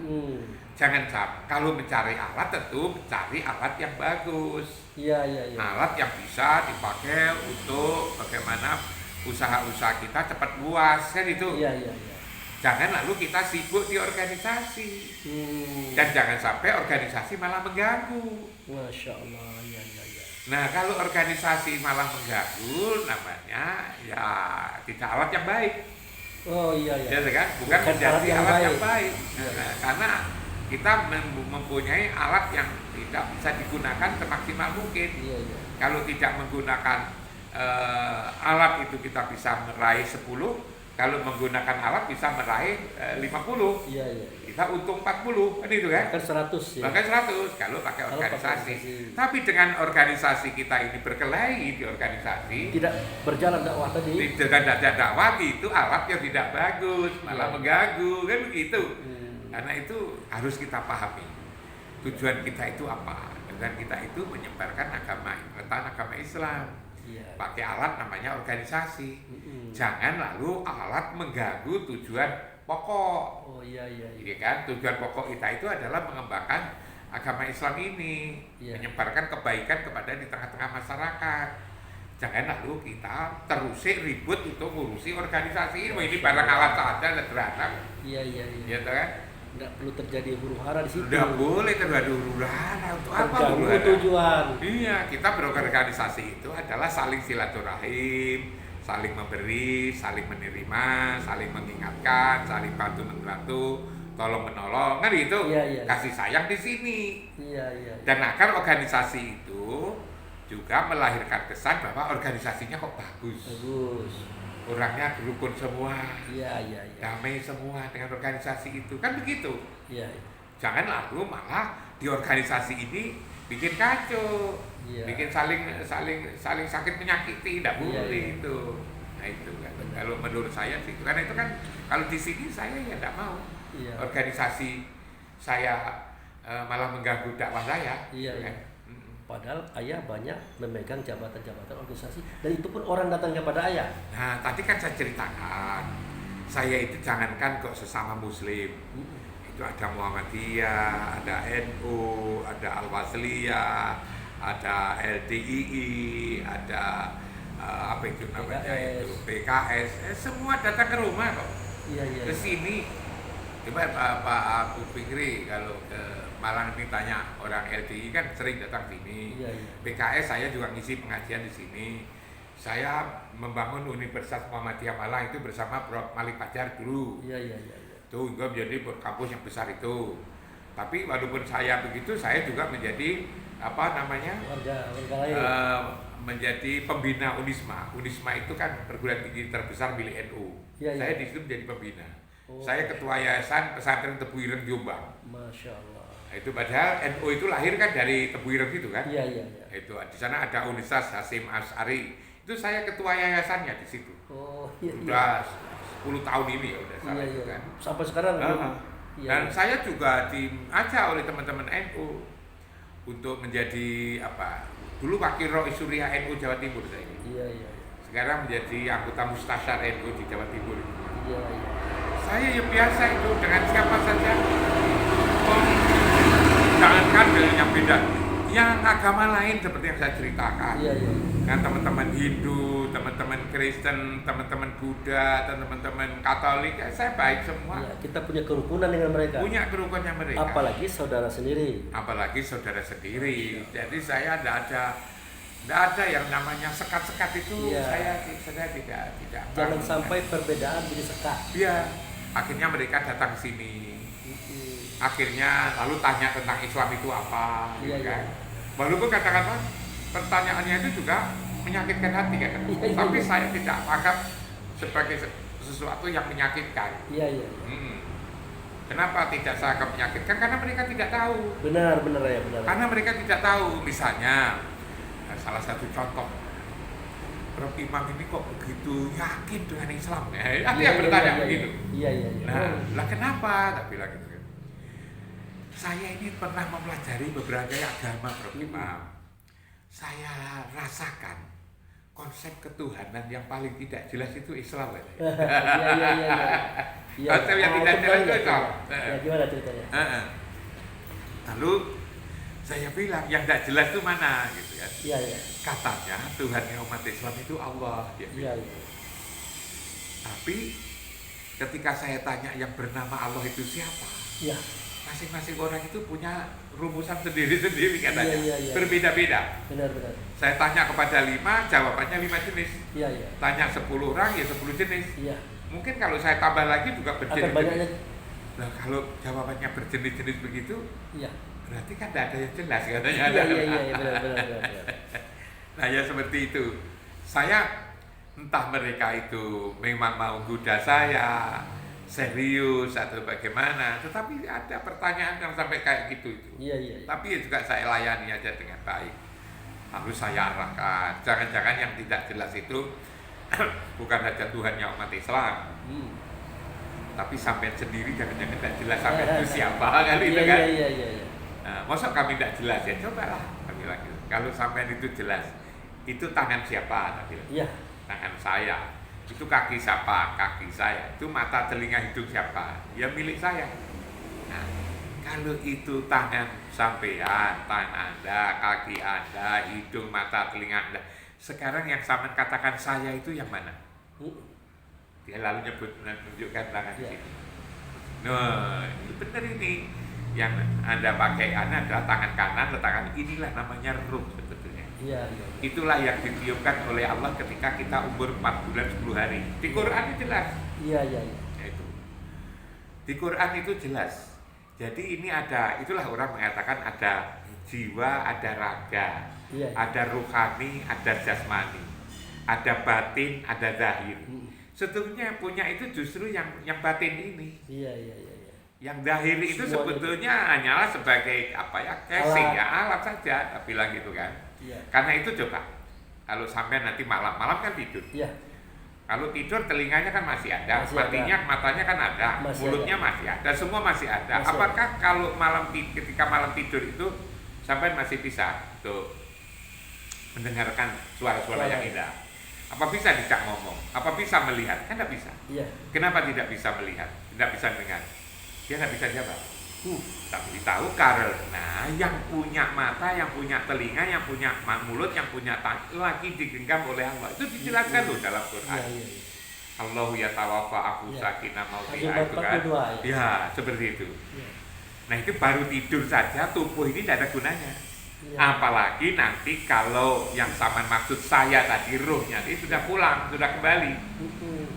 Jangan kalau mencari alat tentu mencari alat yang bagus. Iya, iya, iya. Alat yang bisa dipakai untuk bagaimana usaha-usaha kita cepat luas kan itu. Iya, iya, iya. Jangan lalu kita sibuk di organisasi. Dan jangan sampai organisasi malah mengganggu. Masya Allah. Iya, iya, iya. Nah, kalau organisasi malah mengganggu, namanya ya tidak alat yang baik. Oh, iya, iya. Ya kan? Bukan menjadi alat yang baik. Iya. Nah, karena kita mempunyai alat yang tidak bisa digunakan semaksimal mungkin. Iya, iya. Kalau tidak menggunakan alat itu kita bisa meraih 10, kalau menggunakan alat bisa meraih 50. Iya, iya. Kita untung 40, kan itu kan? Bahkan 100 ya. Bahkan 100 kalau pakai Kalau organisasi. pakai organisasi. Tapi dengan organisasi kita ini berkelahi di organisasi, Tidak berjalan dakwah tadi. dengan ada dakwah itu alat yang tidak bagus, malah Iya. mengganggu, kan begitu. Hmm. Karena itu harus kita pahami. Tujuan kita itu apa? Tujuan kita itu menyebarkan agama, tentang agama Islam. Iya. Pakai alat namanya organisasi. Mm-mm. Jangan lalu alat mengganggu tujuan pokok. Oh, iya, iya, iya. Iya kan? Tujuan pokok kita itu adalah mengembangkan agama Islam ini, Iya. menyebarkan kebaikan kepada di tengah-tengah masyarakat. Jangan lalu kita terusik ribut untuk ngurusi organisasi ini. Ini barang alat saja sederhana. Iya, iya, iya. Ya kan? Nggak perlu terjadi huru hara di situ. Sudah boleh terjadi huru-hara. Untuk apa Terganggu huru-hara? tujuan. Iya, kita berorganisasi itu adalah saling silaturahim, saling memberi, saling menerima, saling mengingatkan, saling bantu-membantu, tolong-menolong, kan gitu. Iya, iya. Kasih sayang di sini. Iya, iya. Dan agar organisasi itu juga melahirkan kesan bahwa organisasinya kok bagus. Bagus. Orangnya rukun semua, Iya, iya, iya. damai semua dengan organisasi itu. Kan begitu. Iya, iya. Jangan lalu malah di organisasi ini bikin kacau, Iya. bikin saling sakit menyakiti, tidak Iya, boleh iya. itu. Nah itu kan. Benar. Kalau menurut saya sih, karena itu kan kalau di sini saya ya tidak mau Iya. organisasi saya malah mengganggu dakwah saya. Iya, gitu iya. kan. Mm-mm. Padahal ayah banyak memegang jabatan-jabatan organisasi dan itu pun orang datang kepada ayah. Nah tadi kan saya ceritakan, saya itu jangankan kok sesama Muslim. Itu ada Muhammadiyah, ada NU, ada Al-Wasliyah, ada LDII, ada apa itu namanya PKS. itu PKS, semua datang ke rumah kok, Iya, iya. ke sini. Coba Pak Abu Fikri kalau ke Malang ini tanya orang LDII kan sering datang sini. Iya, iya. PKS saya juga ngisi pengajian di sini. Saya membangun Universitas Muhammadiyah Malang itu bersama Prof. Malik Fajar dulu. Iya, iya, iya. Itu juga menjadi kampus yang besar itu. Tapi walaupun saya begitu, saya juga menjadi apa namanya Warga lain. menjadi pembina Unisma. Unisma itu kan perguruan tinggi terbesar milik NU. Iya, iya. Saya di situ menjadi pembina. Oh. Saya ketua yayasan pesantren Tebu Ireng Jombang. Masya Allah. Nah, itu padahal NU itu lahir kan dari Tebu Ireng itu kan. Iya, iya, iya. Itu di sana ada Universitas Hasyim Asy'ari. Itu saya ketua yayasannya di situ. Oh, iya, iya. Udah 10 tahun ini ya udah Iya, salah iya. itu kan. Sampai sekarang belum. Iya, Dan iya. saya juga diajak oleh teman-teman NU untuk menjadi apa? Dulu wakil Rois Suriah NU Jawa Timur saya ini. Iya, iya. Sekarang menjadi anggota Mustasyar NU di Jawa Timur. Iya, iya. Saya ya biasa itu dengan siapa saja. Oh, jangankan yang beda, yang agama lain seperti yang saya ceritakan. Iya, iya. Nah, teman-teman Hindu, teman-teman Kristen, teman-teman Buddha, dan teman-teman Katolik, ya, saya baik semua. Ya, kita punya kerukunan dengan mereka. Punya kerukunannya mereka. Apalagi saudara sendiri. Apalagi saudara sendiri. Jadi saya tidak ada yang namanya sekat-sekat itu. Iya. Saya tidak. Jangan sampai perbedaan jadi sekat. Iya. Akhirnya mereka datang ke sini. Akhirnya lalu tanya tentang Islam itu apa, Iya, gitu kan. iya. Walaupun kata-kata pertanyaannya itu juga menyakitkan hati kan. Iya, iya, Tapi iya. saya tidak anggap sebagai sesuatu yang menyakitkan. Iya, iya. Kenapa tidak saya anggap menyakitkan? Karena mereka tidak tahu. Benar ya, benar. Karena mereka tidak tahu. Misalnya salah satu contoh, Prof Imam ini kok begitu yakin dengan Islam? Ada yang bertanya begitu. Iya. Nah, lah kenapa? Tak bilang gitu. Saya ini pernah mempelajari beberapa agama, Prof Imam. Saya rasakan konsep ketuhanan yang paling tidak jelas itu Islam. Iya. Konsep yang tidak jelas itu Islam. Ya, gimana ceritanya? Lalu saya bilang yang tidak jelas itu mana, gitu kan? Iya. Katanya Tuhannya umat Islam itu Allah. Iya. Tapi ketika saya tanya yang bernama Allah itu siapa? Iya. Masing-masing orang itu punya rumusan sendiri-sendiri katanya. Iya. Berbeda-beda. Benar. Saya tanya kepada 5, jawabannya 5 jenis. Iya. Tanya 10 orang, ya 10 jenis. Iya. Mungkin kalau saya tambah lagi juga Akan berjenis-jenis. banyaknya. Nah, kalau jawabannya berjenis-jenis begitu, Iya. berarti kan tidak ada yang jelas katanya. Iya, benar. Nah, ya seperti itu. Saya entah mereka itu memang mau goda saya, serius atau bagaimana, tetapi ada pertanyaan yang sampai kayak gitu itu. Iya. Tapi ya juga saya layani aja dengan baik. Lalu saya arahkan, jangan-jangan yang tidak jelas itu bukan saja Tuhannya umat Islam, tapi sampai sendiri jangan-jangan tidak jelas sampai itu siapa kali itu kan. Iya. Nah, masa kami tidak jelas ya, cobalah kami lagi. Kalau sampai itu jelas, itu tangan siapa? Tak bilang. Iya. Tangan saya. Itu kaki siapa? Kaki saya. Itu mata, telinga, hidung siapa? Ya milik saya. Nah, kalau itu tangan sampean, tangan Anda, kaki Anda, hidung, mata, telinga Anda, sekarang yang sampean katakan saya itu yang mana? Dia lalu menunjukkan tangan di sini. Nah, ini benar ini. Yang Anda pakai adalah tangan kanan, letakkan inilah namanya ruh sebetulnya. Iya. Itulah yang ditiupkan oleh Allah ketika kita umur 4 bulan 10 hari. Di Quran itu jelas. Iya. Itu. Di Quran itu jelas. Jadi ini ada, itulah orang mengatakan ada jiwa, ada raga, Iya. ada ruhani, ada jasmani, ada batin, ada zahir. Sebetulnya yang punya itu justru yang batin ini. Iya. Yang zahir itu Semuanya sebetulnya hanyalah sebagai apa ya, casing ya, alat saja, bilang gitu kan. Iya. Karena itu coba, kalau sampai nanti malam kan tidur. Iya. Kalau tidur telinganya kan masih ada, Masih matinya matanya kan ada, Masih mulutnya masih ada, semua masih ada. Masih Apakah kalau ketika malam tidur itu sampai masih bisa tuh mendengarkan suara-suara yang indah? Apa bisa dicak ngomong? Apa bisa melihat? Kan tidak bisa. Iya. Kenapa tidak bisa melihat? Tidak bisa dengar? Dia tidak bisa jawab. Tapi tahu karena yang punya mata, yang punya telinga, yang punya mulut, yang punya tangan lagi digenggam oleh Allah. Itu dijelaskan loh dalam Quran. Iya. Allahu yatawaffa anfusakina mautiha itu kan. Ya, seperti itu. Iya. Nah, itu baru tidur saja tubuh ini tidak ada gunanya. Iya. Apalagi nanti kalau yang sama maksud saya tadi ruhnya ini sudah pulang, sudah kembali.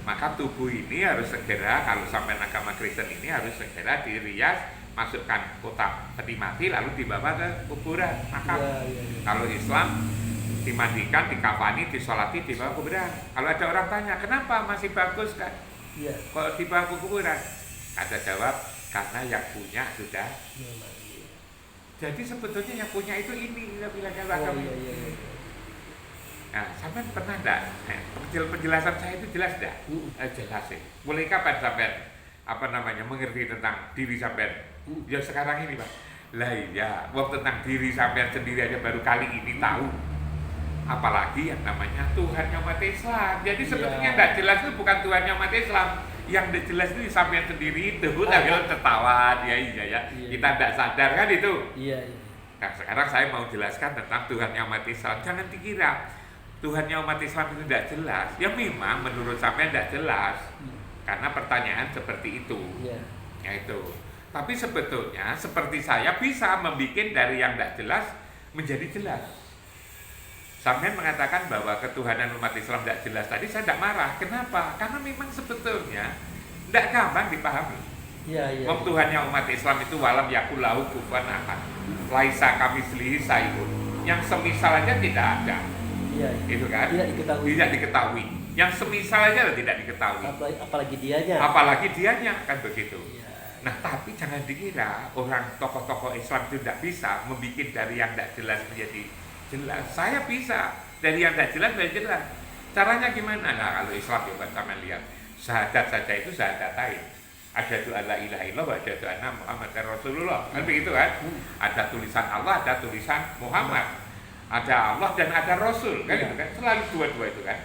Maka tubuh ini harus segera, kalau sampai agama Kristen ini harus segera dirias, masukkan kotak peti mati lalu dibawa ke kuburan makam. Iya. Kalau Islam dimandikan, dikafani, disolati, dibawa ke kuburan. Kalau ada orang tanya, kenapa masih bagus kan? Iya. Kalau dibawa ke kuburan? Ada jawab, karena yang punya sudah. Jadi sebetulnya yang punya itu ini, kita bilangnya agama. Iya. Nah, sampai pernah enggak? Penjelasan saya itu jelas enggak? Jelas sih. Mulai kapan sampai mengerti tentang diri sampai? Ya sekarang ini, Pak. Lah iya, tentang diri sampai sendiri aja baru kali ini tahu. Apalagi yang namanya Tuhannya umat Islam. Jadi sebetulnya enggak jelas itu bukan Tuhannya umat Islam. Yang jelas itu sampai sendiri itu. Tapi tertawa dia ya. Kita enggak sadar kan itu. Iya. Nah, sekarang saya mau jelaskan tentang Tuhannya umat Islam. Jangan dikira Tuhannya umat Islam itu tidak jelas, ya memang menurut sampean tidak jelas karena pertanyaan seperti itu, Iya. yaitu. Tapi sebetulnya seperti saya bisa membuat dari yang tidak jelas menjadi jelas. Sampean mengatakan bahwa ketuhanan umat Islam tidak jelas tadi, saya tidak marah. Kenapa? Karena memang sebetulnya tidak gampang dipahami. Iya. Tuhannya umat Islam itu walam yakul lahu kufuwan ahad. Laisa kamitslihi syai'un. Yang semisal aja tidak ada. Iya. Itu kan? Tidak diketahui. Tidak diketahui. Yang semisal aja tidak diketahui. Apalagi dianya. Apalagi dianya, kan begitu. Iya. Nah, tapi jangan dikira orang tokoh-tokoh Islam itu tidak bisa membuat dari yang tidak jelas menjadi jelas. Saya bisa dari yang tidak jelas menjadi jelas. Caranya gimana? Nah, kalau Islam coba sama lihat, syahadat saja itu syahadatain. Ada doa la ilaha illallah, ada doa anna Muhammad Rasulullah. Kan begitu kan? Ada tulisan Allah, ada tulisan Muhammad. Ada Allah dan ada Rasul, kan gitu kan? Selalu dua-dua itu kan.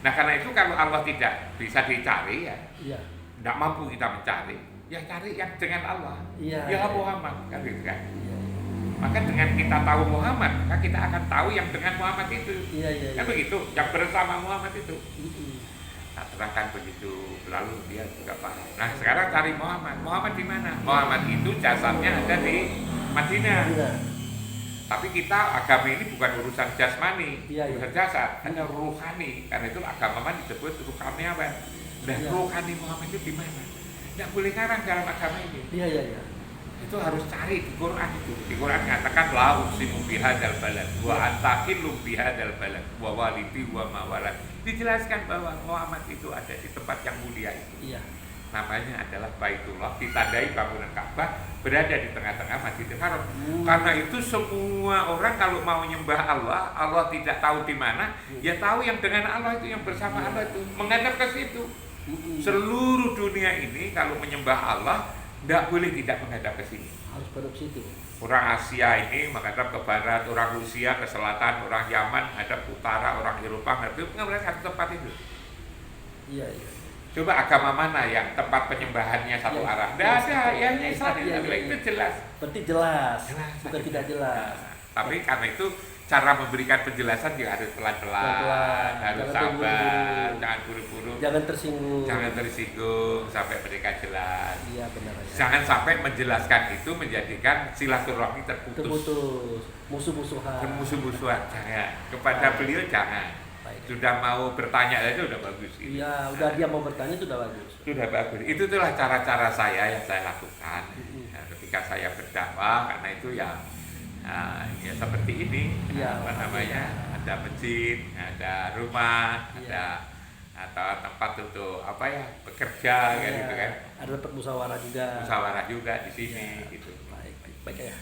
Nah, karena itu kalau Allah tidak bisa dicari ya, tidak mampu kita mencari, ya cari yang dengan Allah. Ya Muhammad, kan gitu kan? Maka dengan kita tahu Muhammad, maka kita akan tahu yang dengan Muhammad itu. Kan begitu, yang bersama Muhammad itu. Nah, terangkan begitu, lalu dia juga paham. Nah, sekarang cari Muhammad. Muhammad di mana? Muhammad itu jasadnya ada di Madinah. Tapi kita agama ini bukan urusan jasmani, urusan jasad, hanya ruhani. Karena itu agama disebut ruhaniawan. Dan ruhani Muhammad itu di mana? Tidak boleh ngarang dalam agama ini. Itu harus cari di Quran itu. Di Quran mengatakan la uqsimu bihadzal balad wa antaqillu bihadzal balad wa walidi wa ma walad. Dijelaskan bahwa Muhammad itu ada di tempat yang mulia itu. Namanya adalah Baitullah, ditandai bangunan Ka'bah, berada di tengah-tengah Masjidil Haram. Karena itu semua orang kalau mau menyembah Allah, Allah tidak tahu di mana, ya tahu yang dengan Allah itu, yang bersama Allah itu, menghadap ke situ. Seluruh dunia ini kalau menyembah Allah tidak boleh tidak menghadap ke sini. Harus pada situ. Orang Asia ini menghadap ke barat, orang Rusia ke selatan, orang Yaman menghadap ke utara, orang Eropa menghadap ke tempat itu. Coba agama mana yang tempat penyembahannya satu arah? Tidak ada, yang Islam itu jelas. Berarti jelas, bukan tidak jelas. Tapi karena itu cara memberikan penjelasan juga harus pelan-pelan, harus sabar, jangan buru-buru, jangan tersinggung sampai mereka jelas. Iya benar. Jangan sampai menjelaskan itu menjadikan silaturahmi terputus. Musuh-musuhan. Jangan. Kepada beliau jangan. Sudah mau bertanya aja udah bagus. Iya, udah dia mau bertanya sudah bagus. Sudah bagus. Itulah cara-cara saya yang saya lakukan ketika saya berdakwah, karena itu ya seperti ini. Ada masjid, ada rumah, ada atau tempat untuk bekerja kan gitu kan. Ada tempat musyawarah juga di sini gitu. Baik ya.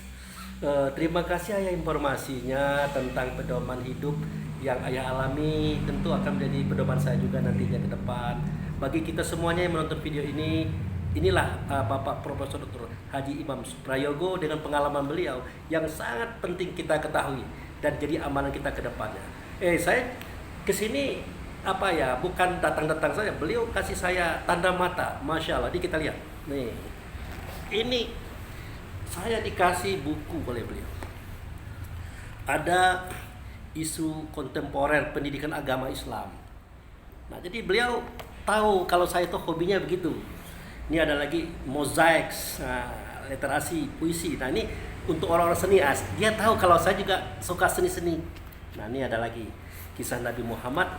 Terima kasih Ayah informasinya tentang pedoman hidup yang Ayah alami, tentu akan menjadi pedoman saya juga nantinya ke depan. Bagi kita semuanya yang menonton video ini, inilah Bapak Profesor Dr. Haji Imam Suprayogo dengan pengalaman beliau yang sangat penting kita ketahui dan jadi amalan kita ke depannya. Saya kesini bukan datang-datang saja, beliau kasih saya tanda mata, Masya Allah. Ini kita lihat, nih, ini saya dikasih buku oleh beliau. Ada isu kontemporer pendidikan agama Islam. Nah, jadi beliau tahu kalau saya itu hobinya begitu. Ini ada lagi mozaik, literasi, puisi. Nah, ini untuk orang-orang seni, dia tahu kalau saya juga suka seni-seni. Nah, ini ada lagi kisah Nabi Muhammad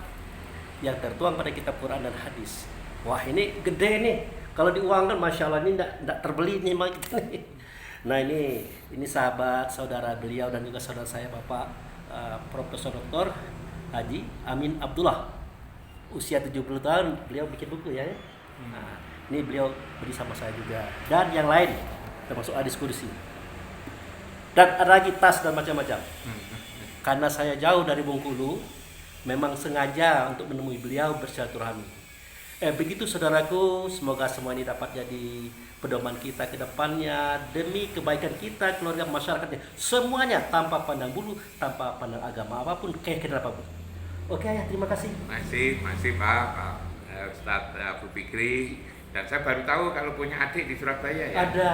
yang tertuang pada kitab Quran dan hadis. Wah, ini gede nih. Kalau diuangkan, Masya Allah, ini enggak terbeli nih. Nah, ini sahabat, saudara beliau dan juga saudara saya, Bapak Profesor Dr. Haji Amin Abdullah. Usia 70 tahun beliau bikin buku ya. Nah, ini beliau beri sama saya juga dan yang lain termasuk diskusi. Dan ada lagi tas dan macam-macam. Karena saya jauh dari Bengkulu, memang sengaja untuk menemui beliau bersilaturahmi. Begitu saudaraku, semoga semua ini dapat jadi pedoman kita ke depannya demi kebaikan kita, keluarga, masyarakatnya, semuanya tanpa pandang bulu, tanpa pandang agama apapun, keyakinan apapun. Oke ya, terima kasih. Masih Pak Ustadz Abu Fikri, dan saya baru tahu kalau punya adik di Surabaya ya. Ada.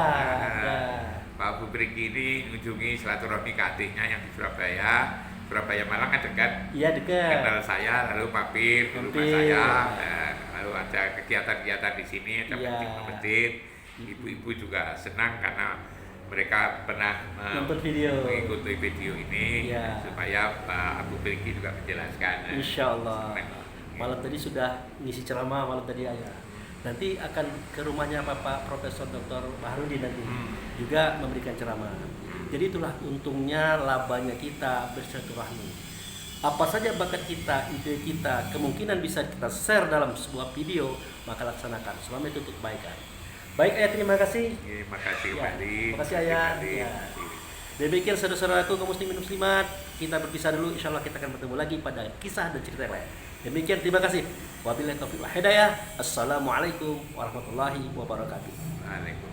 Pak Abu Fikri ini mengunjungi silaturahmi ke adiknya yang di Surabaya. Surabaya Malang kan dekat. Iya dekat. Kenal saya, lalu mampir di rumah Mampir. saya, nah, lalu ada kegiatan-kegiatan di sini, ada Iya. meeting masjid. Ibu-ibu juga senang karena mereka pernah Nonton video. mengikuti video ini, Iya. supaya Pak Abu Fikri juga menjelaskan. Insya Allah. Senang. Malam tadi sudah ngisi ceramah malam tadi ayah. Nanti akan ke rumahnya Bapak Profesor Dr. Baharudin nanti juga memberikan ceramah. Jadi itulah untungnya labanya kita bersilaturahmi. Apa saja bakat kita, ide kita, kemungkinan bisa kita share dalam sebuah video, maka laksanakan. Selama itu untuk kebaikan. Baik ayah, terima kasih. Terima kasih Ya, kembali. terima kasih, Ayah. Terima kasih. Ya. Demikian saudara-saudaraku kaum muslimin muslimat, kita berpisah dulu. Insya Allah kita akan bertemu lagi pada kisah dan cerita yang lain. Demikian, terima kasih. Wabillahi taufiq wal hidayah. Assalamualaikum warahmatullahi wabarakatuh. Waalaikumsalam.